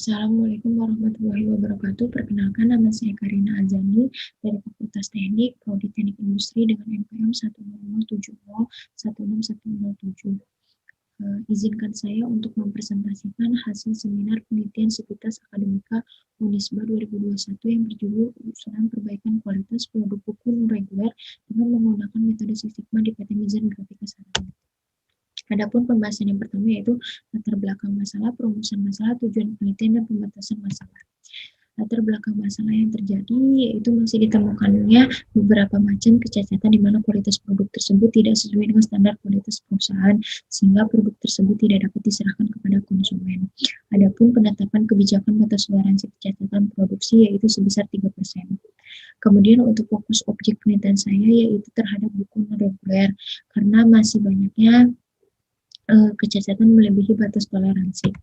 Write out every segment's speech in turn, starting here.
Assalamualaikum warahmatullahi wabarakatuh. Perkenalkan, nama saya Karina Azani dari Fakultas Teknik, Prodi Teknik Industri dengan NPM 10070161007. Izinkan saya untuk mempresentasikan hasil seminar penelitian Sivitas Akademika Unisba 2021 yang berjudul Usulan Perbaikan Kualitas Produk Buku Non-Reguler dengan menggunakan metode Six Sigma di PT Mizan Grafika Sarana. Adapun pembahasan yang pertama yaitu latar belakang masalah, perumusan masalah, tujuan penelitian, dan pembatasan masalah. Latar belakang masalah yang terjadi yaitu masih ditemukannya beberapa macam kecacatan di mana kualitas produk tersebut tidak sesuai dengan standar kualitas perusahaan sehingga produk tersebut tidak dapat diserahkan kepada konsumen. Adapun penetapan kebijakan batas toleransi kecacatan produksi yaitu sebesar 3%. Kemudian untuk fokus objek penelitian saya yaitu terhadap buku non-reguler karena masih banyaknya kecacatan melebihi batas toleransi.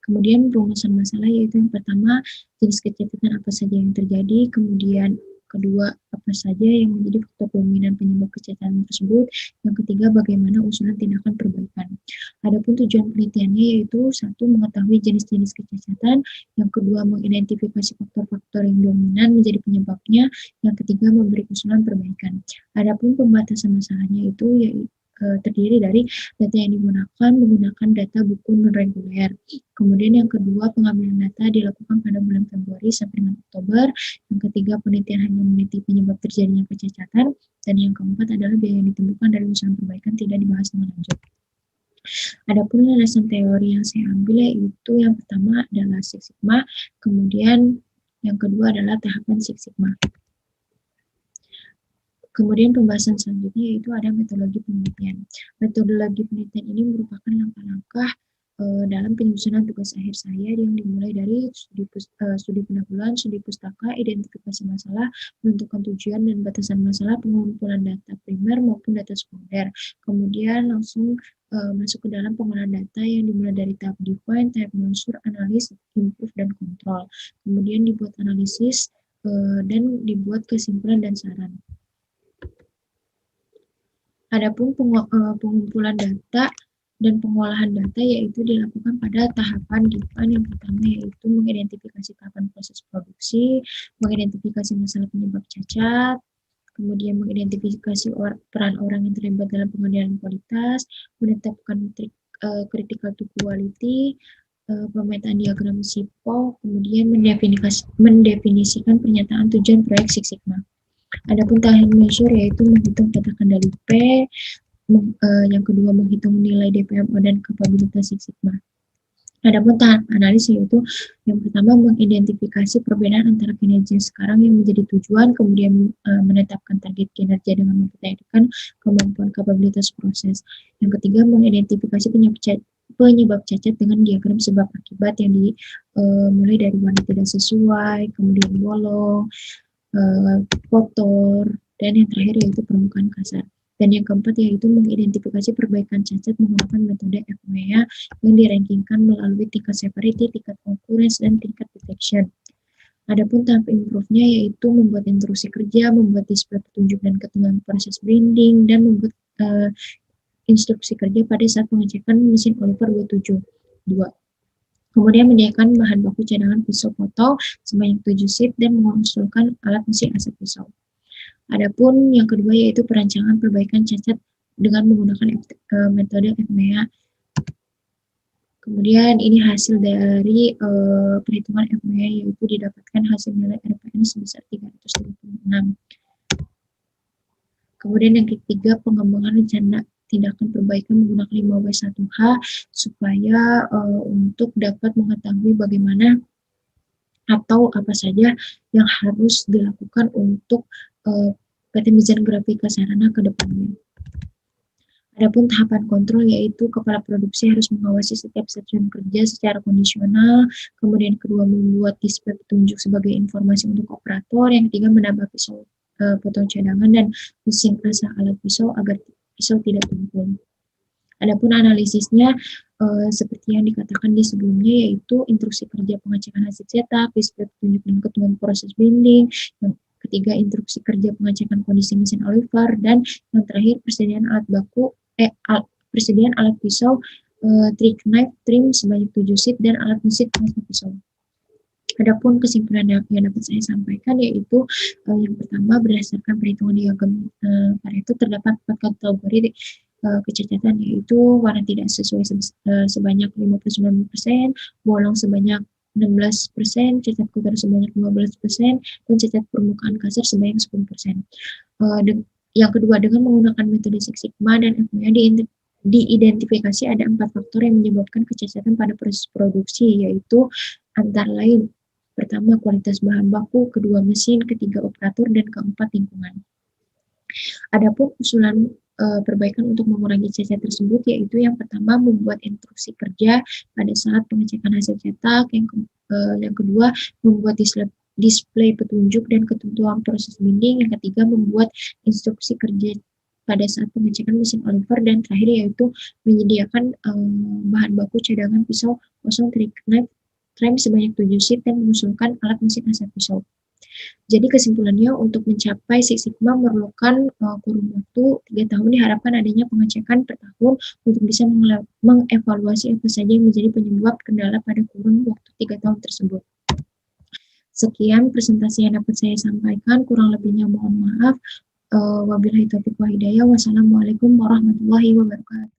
Kemudian perumusan masalah yaitu yang pertama, jenis kecacatan apa saja yang terjadi, kemudian kedua, apa saja yang menjadi faktor dominan penyebab kecacatan tersebut, yang ketiga, bagaimana usulan tindakan perbaikan. Adapun tujuan penelitiannya yaitu satu, mengetahui jenis-jenis kecacatan, yang kedua, mengidentifikasi faktor-faktor yang dominan menjadi penyebabnya, yang ketiga, memberi usulan perbaikan. Adapun pembatasan masalahnya itu yaitu terdiri dari data yang digunakan menggunakan data buku non-reguler. Kemudian yang kedua, pengambilan data dilakukan pada bulan Februari sampai dengan Oktober. Yang ketiga, penelitian hanya meneliti penyebab terjadinya kecacatan. Dan yang keempat adalah biaya yang ditemukan dari usulan perbaikan tidak dibahas dengan lanjut. Adapun landasan teori yang saya ambil yaitu yang pertama adalah Six Sigma, kemudian yang kedua adalah tahapan Six Sigma. Kemudian pembahasan selanjutnya yaitu ada metodologi penelitian. Metodologi penelitian ini merupakan langkah-langkah dalam penyusunan tugas akhir saya yang dimulai dari studi pendahuluan, studi pustaka, identifikasi masalah, menentukan tujuan dan batasan masalah, pengumpulan data primer maupun data sekunder. Kemudian langsung masuk ke dalam pengolahan data yang dimulai dari tahap define, tahap mensur, analis, improve, dan kontrol. Kemudian dibuat analisis dan dibuat kesimpulan dan saran. Adapun pengumpulan data dan pengolahan data yaitu dilakukan pada tahapan define yang pertama yaitu mengidentifikasi tahapan proses produksi, mengidentifikasi masalah penyebab cacat, kemudian mengidentifikasi peran orang yang terlibat dalam pengendalian kualitas, menetapkan critical to quality, pemetaan diagram SIPO, kemudian mendefinisikan pernyataan tujuan proyek Six Sigma. Adapun tahap measure yaitu menghitung tata kendali P, yang kedua menghitung nilai DPMO dan kapabilitas Six Sigma. Adapun tahap analis yaitu yang pertama mengidentifikasi perbedaan antara kinerja sekarang yang menjadi tujuan, kemudian menetapkan target kinerja dengan mempertanyakan kemampuan kapabilitas proses. Yang ketiga mengidentifikasi penyebab cacat dengan diagram sebab akibat yang dimulai dari warna tidak sesuai, kemudian bolong, kotor, dan yang terakhir yaitu permukaan kasar. Dan yang keempat yaitu mengidentifikasi perbaikan cacat menggunakan metode FMEA yang dirankingkan melalui tingkat severity, tingkat occurrence, dan tingkat detection. Adapun tahap improve-nya yaitu membuat instruksi kerja, membuat display petunjuk dan ketentuan proses blending, dan membuat instruksi kerja pada saat pengecekan mesin Oliver 272. Kemudian menyediakan bahan baku cadangan pisau potong sebanyak 7 sheet dan mengusulkan alat mesin asap pisau. Adapun yang kedua yaitu perancangan perbaikan cacat dengan menggunakan metode FMEA. Kemudian ini hasil dari perhitungan FMEA yaitu didapatkan hasil nilai RPN sebesar 336. Kemudian yang ketiga pengembangan rencana tindakan perbaikan menggunakan 5W1H supaya untuk dapat mengetahui bagaimana atau apa saja yang harus dilakukan untuk PT Mizan Grafika Sarana ke depannya. Adapun tahapan kontrol yaitu kepala produksi harus mengawasi setiap stasiun kerja secara kondisional, kemudian kedua membuat display petunjuk sebagai informasi untuk operator, yang ketiga menambah pisau potong cadangan dan mesin asah alat pisau agar pisau tidak tumpul. Adapun analisisnya seperti yang dikatakan di sebelumnya yaitu instruksi kerja pengecekan hasil cetak, display petunjuk dan ketentuan proses blending, yang ketiga instruksi kerja pengecekan kondisi mesin Oliver, dan yang terakhir persediaan alat baku persediaan alat pisau trick knife trim sebanyak 7 sheet, dan alat mesin transfer pisau. Adapun kesimpulan yang dapat saya sampaikan yaitu yang pertama, berdasarkan perhitungan diagram Pareto terdapat 4 kategori kecacatan, yaitu warna tidak sesuai sebanyak 59%, bolong sebanyak 16%, cacat kuter sebanyak 15%, dan cacat permukaan kasar sebanyak 10%. Yang kedua, dengan menggunakan metode Six Sigma dan FMEA diidentifikasi ada 4 faktor yang menyebabkan kecacatan pada proses produksi, yaitu antara lain: pertama, kualitas bahan baku; kedua, mesin; ketiga, operator; dan keempat, lingkungan. Adapun usulan perbaikan untuk mengurangi cacat tersebut yaitu yang pertama, membuat instruksi kerja pada saat pengecekan hasil cetak; yang kedua, membuat display petunjuk dan ketentuan proses binding; yang ketiga, membuat instruksi kerja pada saat pengecekan mesin Oliver; dan terakhir yaitu menyediakan bahan baku cadangan pisau kosong trick knife trim sebanyak 7 sheet dan mengusulkan alat mesin asap pisau. Jadi kesimpulannya, untuk mencapai Six Sigma memerlukan kurun waktu 3 tahun. Diharapkan adanya pengecekan per tahun untuk bisa mengevaluasi apa saja yang menjadi penyebab kendala pada kurun waktu 3 tahun tersebut. Sekian presentasi yang dapat saya sampaikan, kurang lebihnya mohon maaf. Wabillahi taufiq wal hidayah. Wassalamualaikum warahmatullahi wabarakatuh.